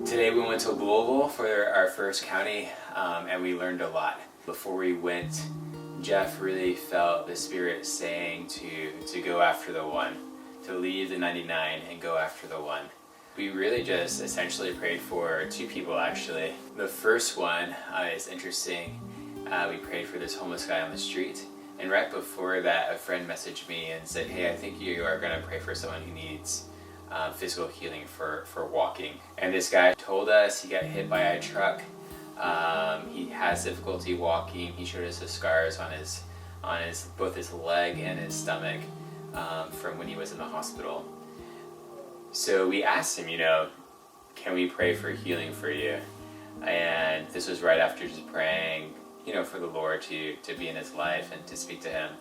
Today we went to Louisville for our first county, and we learned a lot. Before we went, Jeff really felt the Spirit saying to go after the one, to leave the 99 and go after the one. We really just essentially prayed for two people actually. The first one is interesting. We prayed for this homeless guy on the street, and right before that a friend messaged me and said, hey, I think you are going to pray for someone who needs physical healing for walking. And this guy told us he got hit by a truck. He has difficulty walking. He showed us the scars on his both his leg and his stomach from when he was in the hospital. So we asked him, can we pray for healing for you? And this was right after just praying, for the Lord to be in his life and to speak to him.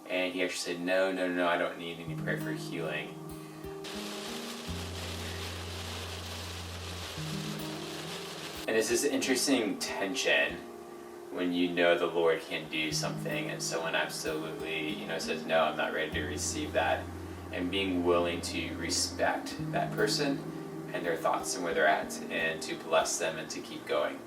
And he actually said, no, I don't need any prayer for healing. And it's this interesting tension when the Lord can do something and someone absolutely, says, no, I'm not ready to receive that. And being willing to respect that person and their thoughts and where they're at, and to bless them and to keep going.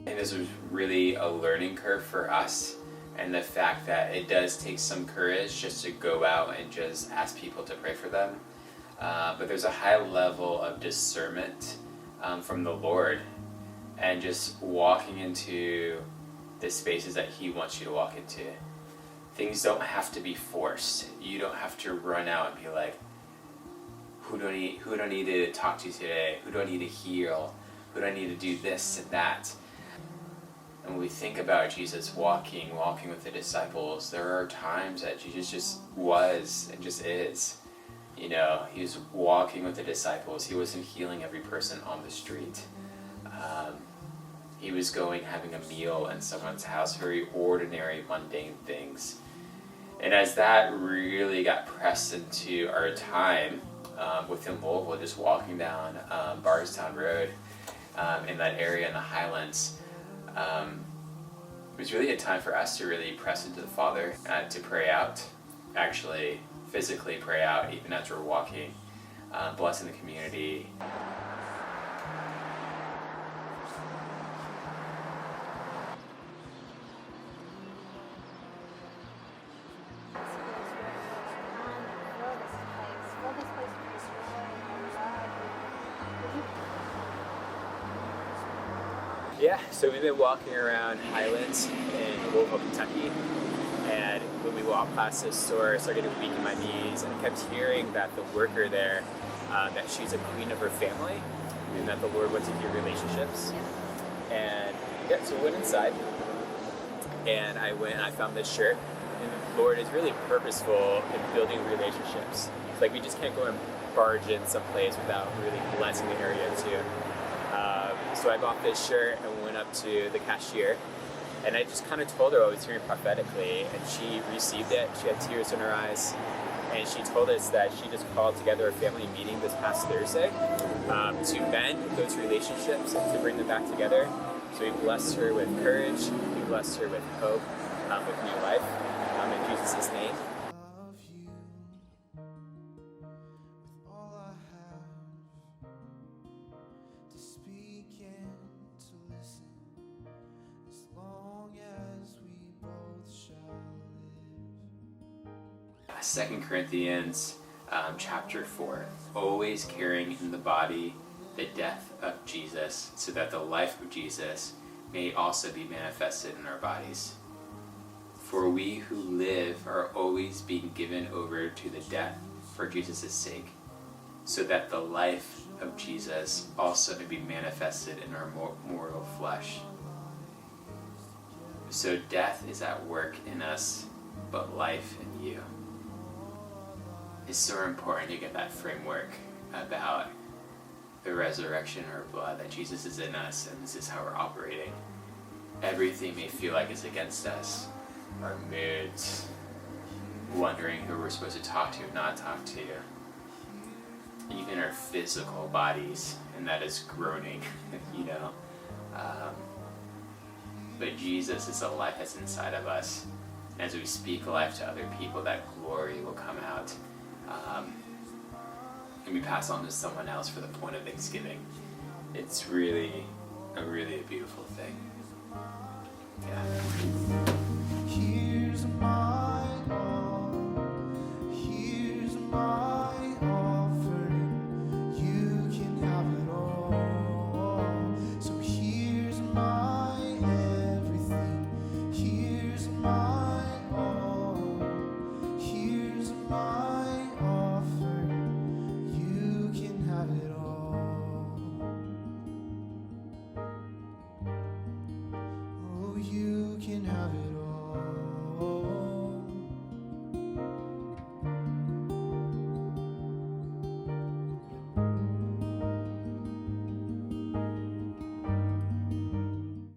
And this was really a learning curve for us, and the fact that it does take some courage just to go out and just ask people to pray for them. But there's a high level of discernment from the Lord, and just walking into the spaces that He wants you to walk into. Things don't have to be forced. You don't have to run out and be like, who do I need to talk to today? Who do I need to heal? Who do I need to do this and that? And when we think about Jesus walking with the disciples, there are times that Jesus just was and just is. He was walking with the disciples. He wasn't healing every person on the street. He was having a meal in someone's house, very ordinary, mundane things. And as that really got pressed into our time within Louisville, just walking down Bardstown Road in that area in the Highlands, it was really a time for us to really press into the Father, to pray out, actually physically pray out even as we're walking, blessing the community. Yeah, so we've been walking around Highlands in Louisville, Kentucky, and when we walked past this store, I started getting weak in my knees, and I kept hearing that the worker there, that she's a queen of her family, and that the Lord wants to heal relationships. And yeah, so we went inside, and I went and I found this shirt, and the Lord is really purposeful in building relationships. It's like we just can't go and barge in someplace without really blessing the area too. So I bought this shirt and went up to the cashier, and I just kind of told her what I was hearing prophetically, and she received it. She had tears in her eyes, and she told us that she just called together a family meeting this past Thursday to mend those relationships and to bring them back together. So we blessed her with courage, we blessed her with hope, with new life, in Jesus' name. 2 Corinthians chapter 4, always carrying in the body the death of Jesus, so that the life of Jesus may also be manifested in our bodies. For we who live are always being given over to the death for Jesus' sake, so that the life of Jesus also may be manifested in our mortal flesh. So death is at work in us, but life in you. It's so important to get that framework about the resurrection or blood, that Jesus is in us and this is how we're operating. Everything may feel like it's against us. Our moods, wondering who we're supposed to talk to, not talk to. Even our physical bodies, and that is groaning, you know. But Jesus is the life that's inside of us. And as we speak life to other people, that glory will come out. And we pass on to someone else for the point of thanksgiving. It's really a beautiful thing. Yeah. Here's my